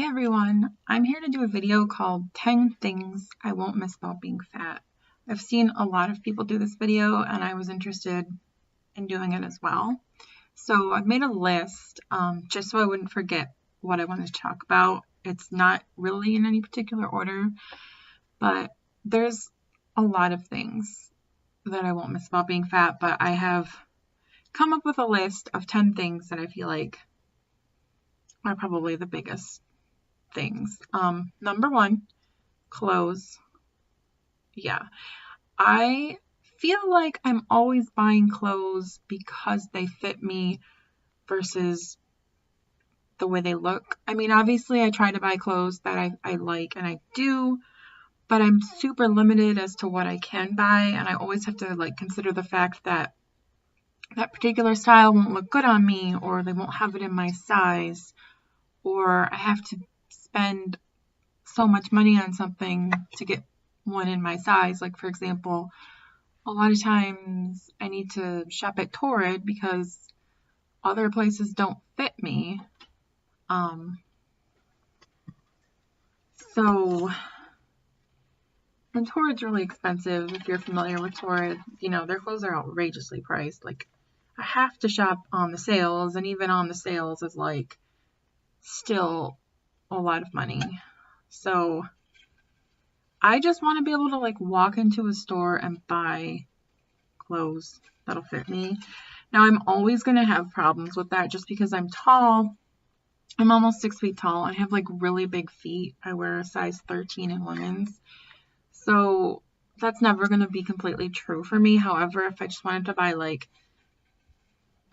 Hey everyone, I'm here to do a video called 10 Things I Won't Miss About Being Fat. I've seen a lot of people do this video and I was interested in doing it as well. So I've made a list just so I wouldn't forget what I wanted to talk about. It's not really in any particular order, but there's a lot of things that I won't miss about being fat, but I have come up with a list of 10 things that I feel like are probably the biggest things. Number one, clothes. Yeah, I feel like I'm always buying clothes because they fit me versus the way they look. I mean, obviously I try to buy clothes that I like and I do, but I'm super limited as to what I can buy, and I always have to consider the fact that that particular style won't look good on me, or they won't have it in my size, or I have to spend so much money on something to get one in my size. Like, for example, a lot of times I need to shop at Torrid because other places don't fit me. And Torrid's really expensive. If you're familiar with Torrid, their clothes are outrageously priced. Like, I have to shop on the sales, and even on the sales is still a lot of money. So I just want to be able to walk into a store and buy clothes that'll fit me. Now, I'm always going to have problems with that just because I'm tall. I'm almost 6 feet tall. I have really big feet. I wear a size 13 in women's. So that's never going to be completely true for me. However, if I just wanted to buy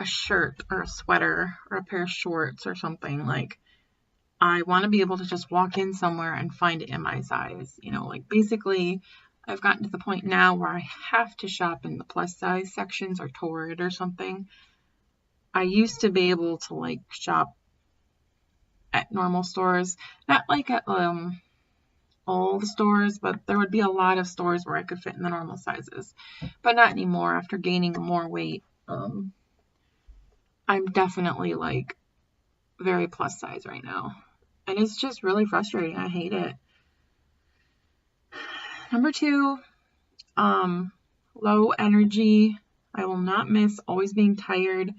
a shirt or a sweater or a pair of shorts or something, I want to be able to just walk in somewhere and find it in my size. Basically, I've gotten to the point now where I have to shop in the plus size sections or Torrid or something. I used to be able to shop at normal stores, not at all the stores, but there would be a lot of stores where I could fit in the normal sizes, but not anymore. After gaining more weight, I'm definitely very plus size right now, and it's just really frustrating. I hate it. Number two, low energy. I will not miss always being tired.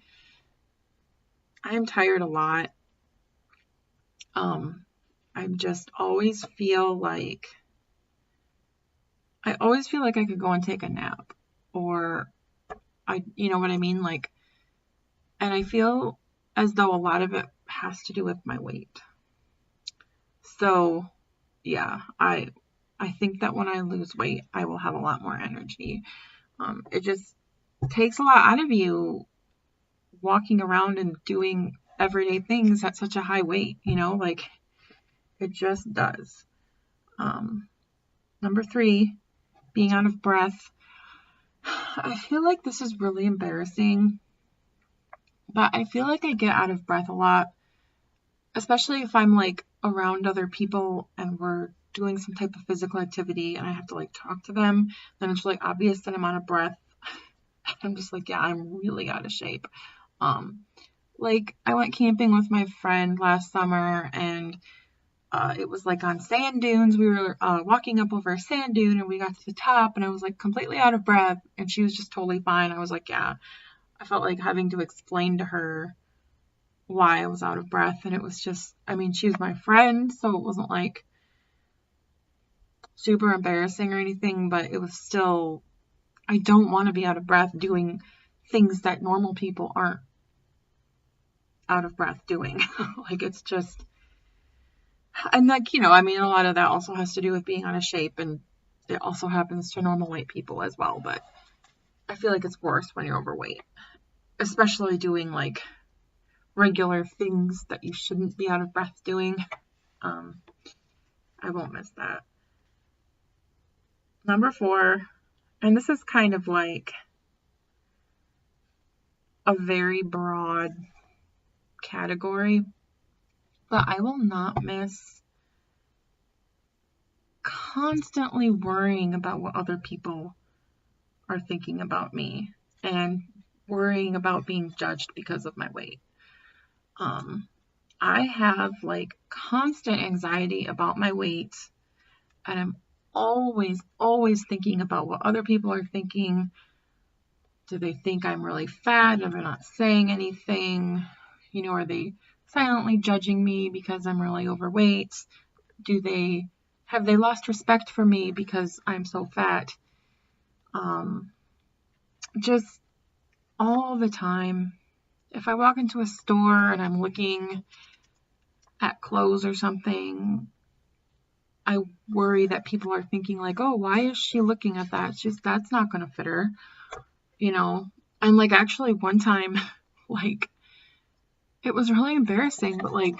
I am tired a lot. I just always feel like I could go and take a nap, or you know what I mean? And I feel as though a lot of it has to do with my weight. So yeah, I think that when I lose weight, I will have a lot more energy. It just takes a lot out of you walking around and doing everyday things at such a high weight, it just does. Number three, being out of breath. I feel like this is really embarrassing, but I feel like I get out of breath a lot, especially if I'm around other people and we're doing some type of physical activity and I have to talk to them. Then it's obvious that I'm out of breath. I'm just yeah, I'm really out of shape. I went camping with my friend last summer, and it was on sand dunes. We were walking up over a sand dune, and we got to the top, and I was completely out of breath, and she was just totally fine. I was yeah. I felt having to explain to her why I was out of breath, and it was just, I mean, she was my friend, so it wasn't super embarrassing or anything, but it was still, I don't want to be out of breath doing things that normal people aren't out of breath doing. It's just, and I mean, a lot of that also has to do with being out of shape, and it also happens to normal weight people as well, but I feel it's worse when you're overweight, especially doing regular things that you shouldn't be out of breath doing. I won't miss that. Number four, and this is kind of a very broad category, but I will not miss constantly worrying about what other people are thinking about me and worrying about being judged because of my weight. I have like constant anxiety about my weight, and I'm always thinking about what other people are thinking. Do they think I'm really fat? Are they not saying anything? Are they silently judging me because I'm really overweight? Have they lost respect for me because I'm so fat? Just all the time. If I walk into a store and I'm looking at clothes or something, I worry that people are thinking like, oh, why is she looking at that? That's not going to fit her, And like actually one time, like it was really embarrassing, but like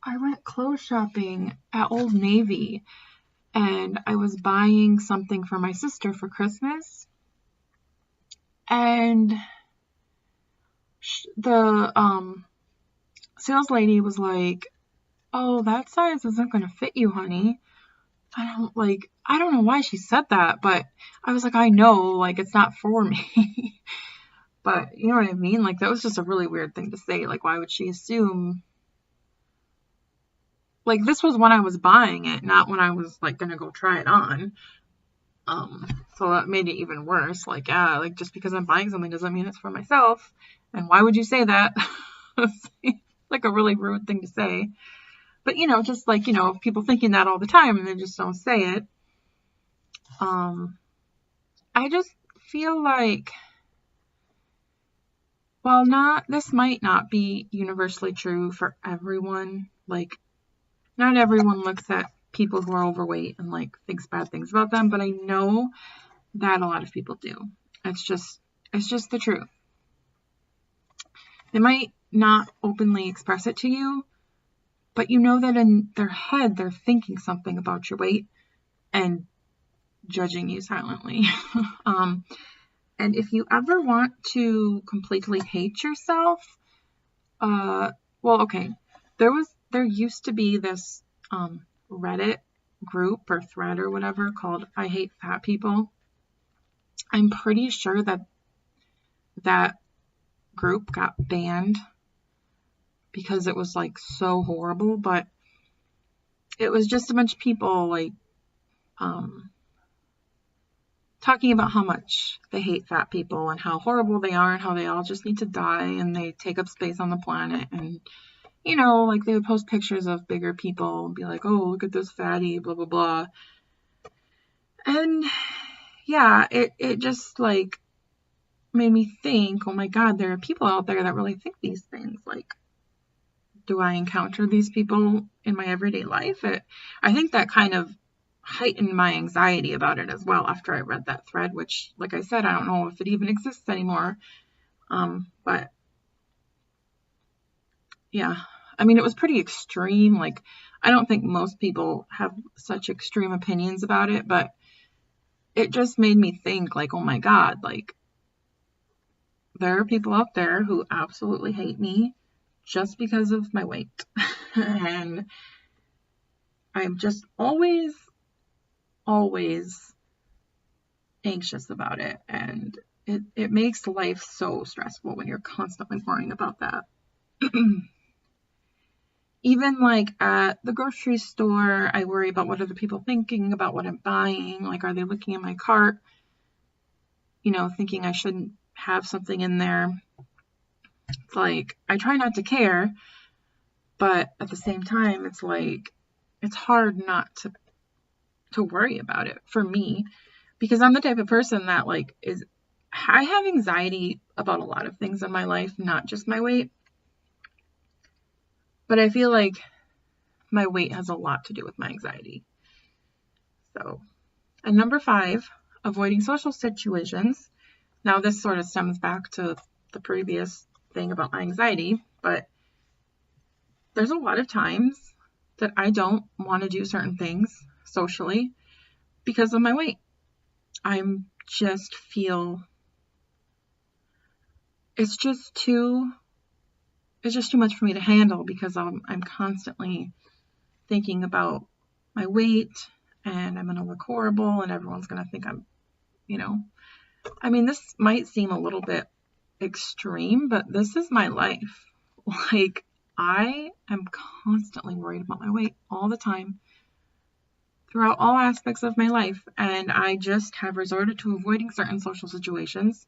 I went clothes shopping at Old Navy and I was buying something for my sister for Christmas, and the sales lady was like, oh, that size isn't going to fit you, honey. I don't know why she said that, but I was like, I know, like, it's not for me. But you know what I mean? Like, that was just a really weird thing to say. Like, why would she assume? Like, this was when I was buying it, not when I was, like, gonna go try it on. So that made it even worse. Like, yeah, like, just because I'm buying something doesn't mean it's for myself. And why would you say that? Like, a really rude thing to say. But, just like, people thinking that all the time and they just don't say it. I just feel like, this might not be universally true for everyone. Like, not everyone looks at people who are overweight and like thinks bad things about them, but I know that a lot of people do. It's just the truth. They might not openly express it to you, but you know that in their head they're thinking something about your weight and judging you silently. And if you ever want to completely hate yourself, okay, there used to be this Reddit group or thread or whatever called I Hate Fat People. I'm pretty sure that group got banned because it was like so horrible, but it was just a bunch of people like talking about how much they hate fat people and how horrible they are and how they all just need to die and they take up space on the planet. And like they would post pictures of bigger people and be like, oh, look at this fatty, blah blah blah. And yeah, it just like made me think, oh my God, there are people out there that really think these things. Like, do I encounter these people in my everyday life? I think that kind of heightened my anxiety about it as well after I read that thread, which, like I said, I don't know if it even exists anymore. But yeah, I mean, it was pretty extreme. Like, I don't think most people have such extreme opinions about it, but it just made me think like, oh my God, like there are people out there who absolutely hate me just because of my weight. And I'm just always anxious about it. And it makes life so stressful when you're constantly worrying about that. Even like at the grocery store, I worry about what other people thinking about what I'm buying. Like, are they looking at my cart, thinking I shouldn't have something in there? It's like, I try not to care, but at the same time, it's like, it's hard not to worry about it for me, because I'm the type of person that like I have anxiety about a lot of things in my life, not just my weight. But I feel like my weight has a lot to do with my anxiety. So, and number 5, avoiding social situations. Now, this sort of stems back to the previous thing about my anxiety, but there's a lot of times that I don't want to do certain things socially because of my weight. It's just too much for me to handle because I'm constantly thinking about my weight and I'm going to look horrible and everyone's going to think I'm, I mean, this might seem a little bit extreme, but this is my life. Like, I am constantly worried about my weight all the time throughout all aspects of my life, and I just have resorted to avoiding certain social situations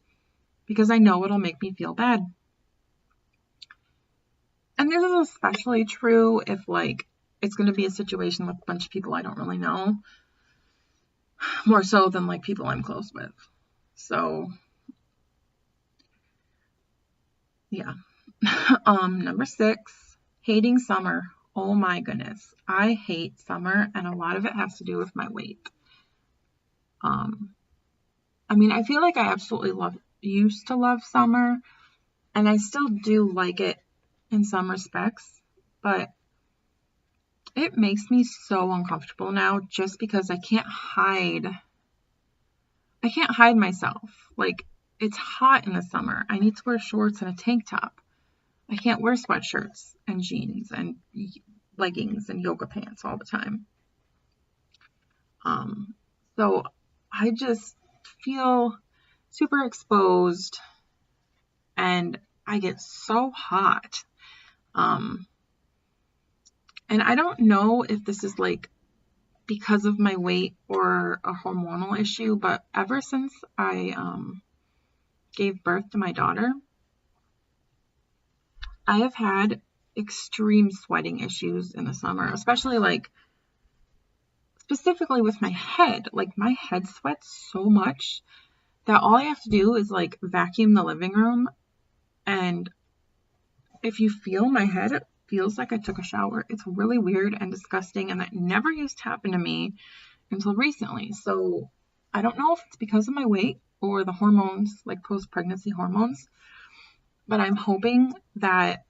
because I know it'll make me feel bad. And this is especially true if, like, it's going to be a situation with a bunch of people I don't really know, more so than, like, people I'm close with. So, yeah. Number 6, hating summer. Oh my goodness. I hate summer, and a lot of it has to do with my weight. I mean, I feel like I absolutely used to love summer, and I still do like it in some respects, but it makes me so uncomfortable now just because I can't hide myself. Like, it's hot in the summer. I need to wear shorts and a tank top. I can't wear sweatshirts and jeans and leggings and yoga pants all the time. So I just feel super exposed and I get so hot. And I don't know if this is like because of my weight or a hormonal issue, but ever since I gave birth to my daughter, I have had extreme sweating issues in the summer, especially like specifically with my head. Like, my head sweats so much that all I have to do is like vacuum the living room, and if you feel my head, it feels like I took a shower. It's really weird and disgusting, and that never used to happen to me until recently. So I don't know if it's because of my weight or the hormones, like post-pregnancy hormones, but I'm hoping that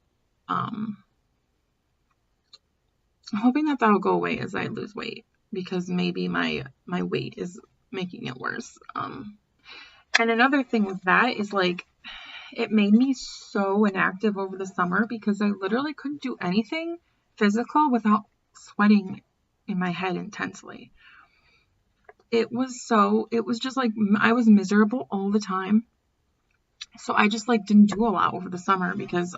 that'll go away as I lose weight, because maybe my weight is making it worse. And another thing with that is, like, it made me so inactive over the summer because I literally couldn't do anything physical without sweating in my head intensely. It was just like I was miserable all the time. So I just like didn't do a lot over the summer because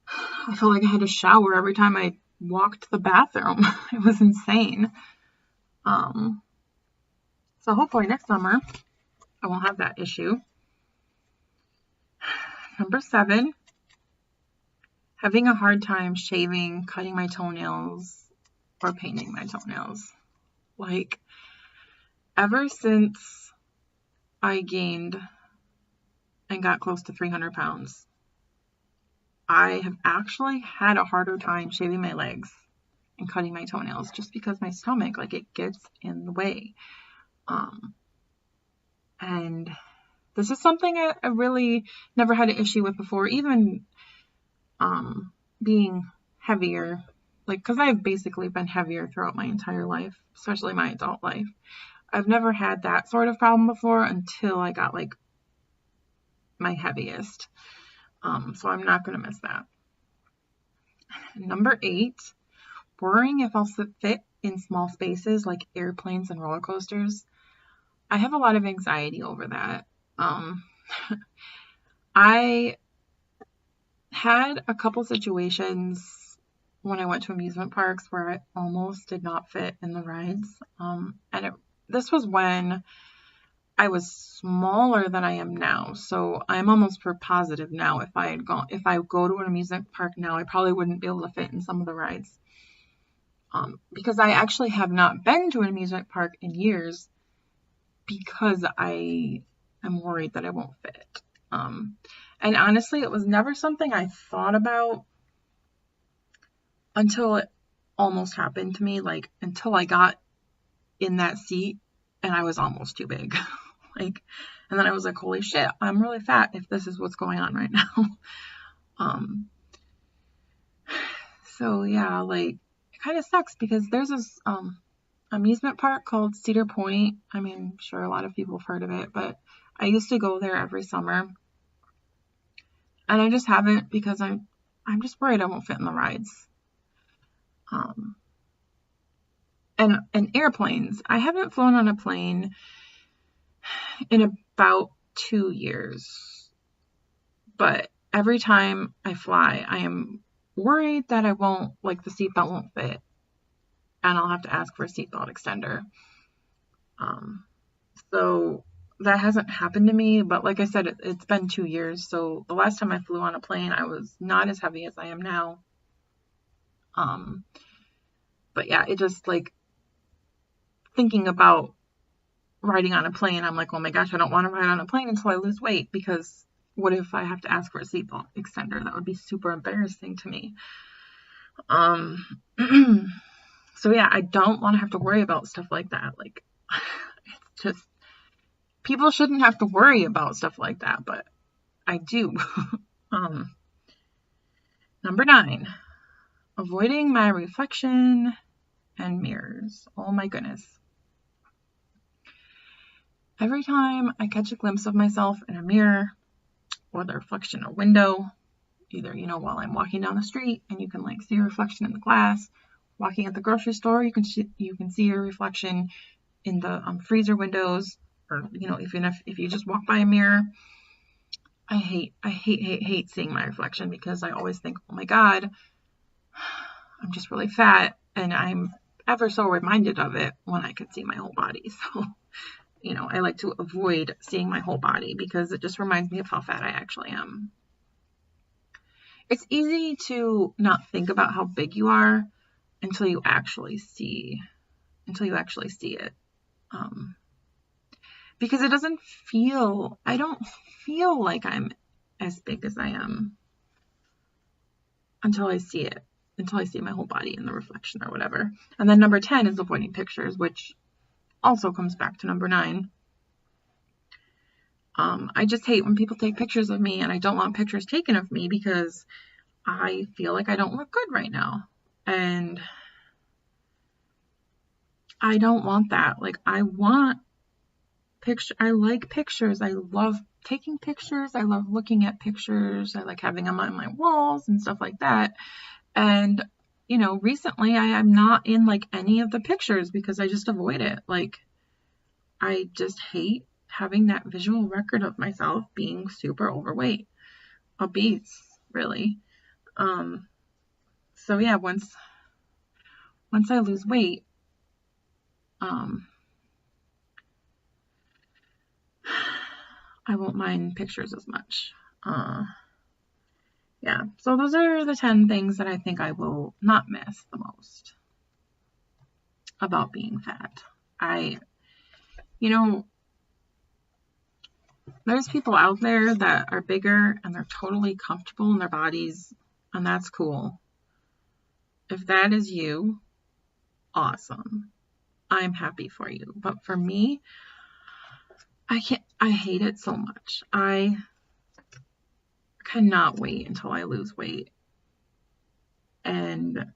I felt like I had to shower every time I walked to the bathroom. It was insane. So hopefully next summer I won't have that issue. Number 7, having a hard time shaving, cutting my toenails, or painting my toenails. Like, ever since I gained and got close to 300 pounds, I have actually had a harder time shaving my legs and cutting my toenails just because my stomach, like, it gets in the way. And this is something I really never had an issue with before, even being heavier, like, because I've basically been heavier throughout my entire life, especially my adult life. I've never had that sort of problem before until I got like my heaviest. So I'm not going to miss that. Number 8, worrying if I'll fit in small spaces like airplanes and roller coasters. I have a lot of anxiety over that. I had a couple situations when I went to amusement parks where I almost did not fit in the rides. This was when I was smaller than I am now. So I'm almost positive now if I go to an amusement park now, I probably wouldn't be able to fit in some of the rides. Because I actually have not been to an amusement park in years because I am worried that I won't fit. And honestly, it was never something I thought about until it almost happened to me, like until I got in that seat and I was almost too big. Like, and then I was like, holy shit, I'm really fat if this is what's going on right now. So yeah, like, it kind of sucks because there's this amusement park called Cedar Point. I mean, I'm sure a lot of people have heard of it, but I used to go there every summer. And I just haven't because I'm just worried I won't fit in the rides. And airplanes. I haven't flown on a plane in about 2 years. But every time I fly, I am worried that the seatbelt won't fit and I'll have to ask for a seatbelt extender. So that hasn't happened to me, but like I said, it's been 2 years. So the last time I flew on a plane, I was not as heavy as I am now. But yeah, it just like thinking about riding on a plane, I'm like, oh my gosh, I don't want to ride on a plane until I lose weight, because what if I have to ask for a seatbelt extender? That would be super embarrassing to me. So yeah, I don't want to have to worry about stuff like that. Like, it's just, people shouldn't have to worry about stuff like that, but I do. Number 9, avoiding my reflection and mirrors. Oh my goodness. Every time I catch a glimpse of myself in a mirror or the reflection in a window, either, while I'm walking down the street and you can like see your reflection in the glass, walking at the grocery store, you can see your reflection in the freezer windows, or if you just walk by a mirror. I hate seeing my reflection, because I always think, oh my God, I'm just really fat, and I'm ever so reminded of it when I can see my whole body. So, I like to avoid seeing my whole body, because it just reminds me of how fat I actually am. It's easy to not think about how big you are until you actually see it. Because I don't feel like I'm as big as I am until I see it, until I see my whole body in the reflection or whatever. And then number 10 is avoiding pictures, which also comes back to number 9. I just hate when people take pictures of me, and I don't want pictures taken of me because I feel like I don't look good right now. And I don't want that. Like, I like pictures. I love taking pictures. I love looking at pictures. I like having them on my walls and stuff like that. And, recently I am not in like any of the pictures because I just avoid it. Like, I just hate having that visual record of myself being super overweight, obese, really. So yeah, once I lose weight, I won't mind pictures as much. Yeah, so those are the 10 things that I think I will not miss the most about being fat. There's people out there that are bigger and they're totally comfortable in their bodies, and that's cool. If that is you, awesome. I'm happy for you. But for me, I hate it so much. I cannot wait until I lose weight. And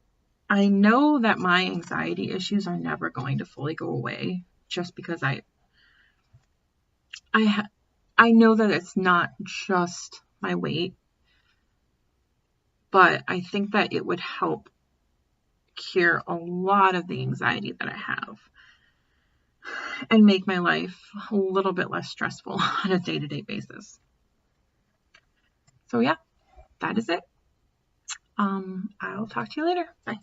I know that my anxiety issues are never going to fully go away, just because I know that it's not just my weight, but I think that it would help cure a lot of the anxiety that I have and make my life a little bit less stressful on a day-to-day basis. So yeah, that is it. I'll talk to you later. Bye.